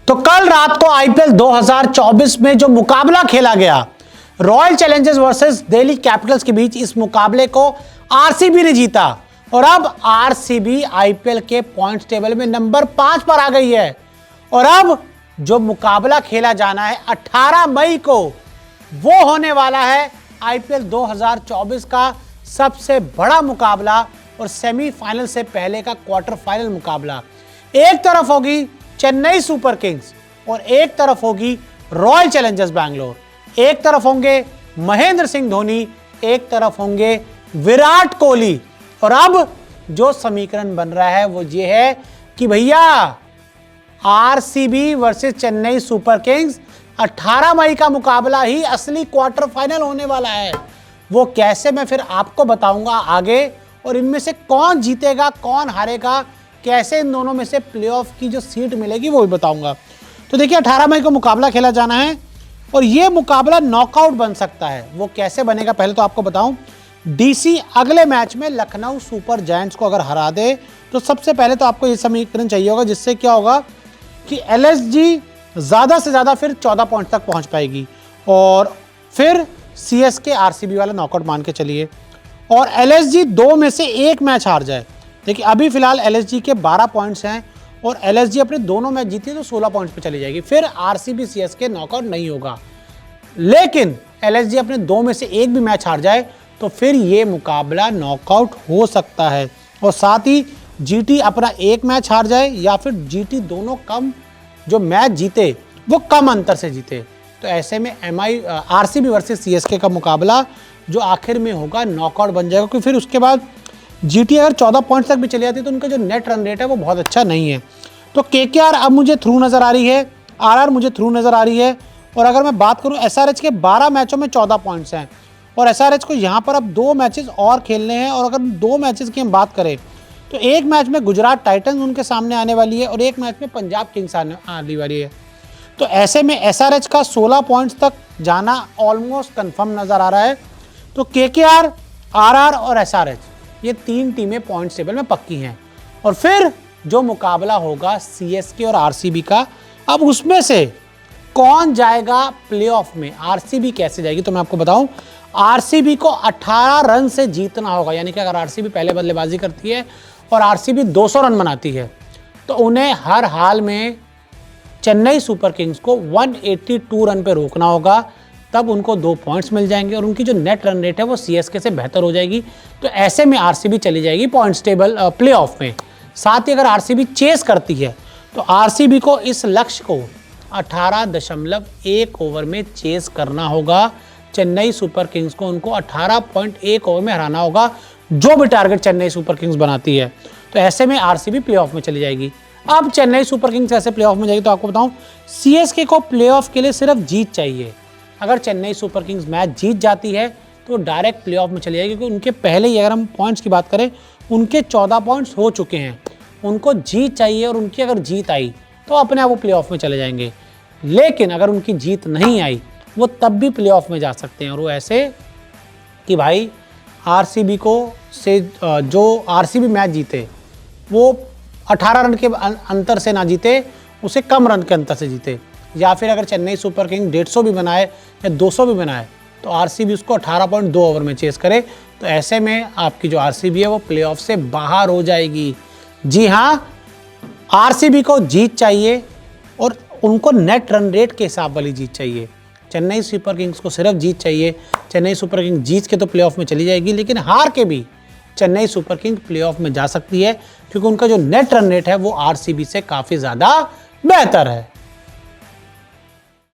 तो कल रात को आईपीएल 2024 में जो मुकाबला खेला गया royal Challengers versus Delhi Capitals के बीच, इस मुकाबले को आरसीबी ने जीता और अब आरसीबी आईपीएल के पॉइंट्स टेबल में नंबर 5 पर आ गई है। और अब जो मुकाबला खेला जाना है 18 मई को, वो होने वाला है आईपीएल 2024 का सबसे बड़ा मुकाबला और सेमीफाइनल से पहले का क्वार्टर फाइनल मुकाबला। एक तरफ होगी चेन्नई सुपर किंग्स और एक तरफ होगी रॉयल चैलेंजर्स बैंगलोर। एक तरफ होंगे महेंद्र सिंह धोनी, एक तरफ होंगे विराट कोहली। और अब जो समीकरण बन रहा है वो ये है कि भैया RCB versus Chennai super Kings 18 मई का मुकाबला ही असली क्वार्टर फाइनल होने वाला है। वो कैसे, मैं फिर आपको बताऊंगा आगे, और इनमें से कौन जीतेगा कौन हारेगा, कैसे इन दोनों में से प्लेऑफ की जो सीट मिलेगी वो भी बताऊंगा। तो देखिए 18 मई को मुकाबला खेला जाना है और ये मुकाबला नॉकआउट बन सकता है। वो कैसे बनेगा पहले तो आपको बताऊं। डीसी अगले मैच में लखनऊ सुपर जायंट्स को अगर हरा दे तो सबसे पहले तो आपको ये समीकरण चाहिए होगा, जिससे क्या होगा कि एलएसजी ज़्यादा से ज़्यादा फिर 14 पॉइंट तक पहुंच पाएगी और फिर सीएसके आरसीबी वाला नॉकआउट मान के चलिए। और एलएसजी 2 में से 1 मैच हार जाए। देखिए अभी फिलहाल एलएसजी के 12 पॉइंट्स हैं और एलएसजी अपने दोनों मैच जीती है तो 16 पॉइंट्स पे चली जाएगी। फिर आरसीबी सीएसके नॉकआउट नहीं होगा। लेकिन एलएसजी अपने 2 में से 1 भी मैच हार जाए तो फिर ये मुकाबला नॉकआउट हो सकता है। और साथ ही जीटी अपना 1 मैच हार जाए या फिर जीटी दोनों कम जो मैच जीते वो कम अंतर से जीते, तो ऐसे में आरसीबी वर्सेस सीएसके का मुकाबला जो आखिर में होगा नॉकआउट बन जाएगा। क्योंकि फिर उसके बाद जीटी अगर 14 पॉइंट्स तक भी चली जाती है तो उनका जो नेट रन रेट है वो बहुत अच्छा नहीं है। तो केकेआर अब मुझे थ्रू नज़र आ रही है, आरआर मुझे थ्रू नज़र आ रही है। और अगर मैं बात करूं एसआरएच के 12 मैचों में 14 पॉइंट्स हैं और एसआरएच को यहाँ पर अब 2 मैचेस और खेलने हैं। और अगर 2 मैचेस की हम बात करें तो एक मैच में गुजरात टाइटंस उनके सामने आने वाली है और एक मैच में पंजाब किंग्स आने वाली है। तो ऐसे में एसआरएच का 16 पॉइंट्स तक जाना ऑलमोस्ट कंफर्म नज़र आ रहा है। तो केकेआर, आरआर और एसआरएच ये 3 टीमें पॉइंट्स टेबल में पक्की हैं। और फिर जो मुकाबला होगा सीएसके और आरसीबी का, अब उसमें से कौन जाएगा प्लेऑफ में, आरसीबी कैसे जाएगी, तो मैं आपको बताऊं। आरसीबी को 18 रन से जीतना होगा। यानी कि अगर आरसीबी पहले बल्लेबाजी करती है और आरसीबी 200 रन बनाती है तो उन्हें हर हाल में चेन्नई सुपर किंग्स को 182 रन पे रोकना होगा, तब उनको 2 पॉइंट्स मिल जाएंगे और उनकी जो नेट रन रेट है वो सीएसके से बेहतर हो जाएगी। तो ऐसे में आरसीबी चली जाएगी पॉइंट्स टेबल प्लेऑफ में। साथ ही अगर आरसीबी चेस करती है तो आरसीबी को इस लक्ष्य को 18.1 ओवर में चेस करना होगा। चेन्नई सुपर किंग्स को उनको 18.1 ओवर में हराना होगा, जो भी टारगेट चेन्नई सुपर किंग्स बनाती है। तो ऐसे में आरसीबी प्लेऑफ में चली जाएगी। अब चेन्नई सुपर किंग्स ऐसे प्लेऑफ में जाएगी तो आपको बताऊं सीएसके को प्लेऑफ के लिए सिर्फ जीत चाहिए। अगर चेन्नई सुपर किंग्स मैच जीत जाती है तो डायरेक्ट प्लेऑफ में चली जाएगी, क्योंकि उनके पहले ही अगर हम पॉइंट्स की बात करें उनके 14 पॉइंट्स हो चुके हैं। उनको जीत चाहिए और उनकी अगर जीत आई तो अपने आप वो प्लेऑफ में चले जाएंगे। लेकिन अगर उनकी जीत नहीं आई वो तब भी प्लेऑफ में जा सकते हैं। और वो ऐसे कि भाई आरसीबी को से जो आरसीबी मैच जीते वो 18 रन के अंतर से ना जीते, उसे कम रन के अंतर से जीते। या फिर अगर चेन्नई सुपर किंग 150 भी बनाए या 200 भी बनाए तो आरसीबी उसको 18.2 ओवर में चेस करे। तो ऐसे में आपकी जो आरसीबी है वो प्लेऑफ से बाहर हो जाएगी। जी हाँ, आरसीबी को जीत चाहिए और उनको नेट रन रेट के हिसाब वाली जीत चाहिए। चेन्नई सुपर किंग्स को सिर्फ जीत चाहिए। चेन्नई सुपर किंग जीत के तो प्लेऑफ में चली जाएगी, लेकिन हार के भी चेन्नई सुपर किंग प्लेऑफ में जा सकती है, क्योंकि उनका जो नेट रन रेट है वो आरसीबी से काफ़ी ज़्यादा बेहतर है।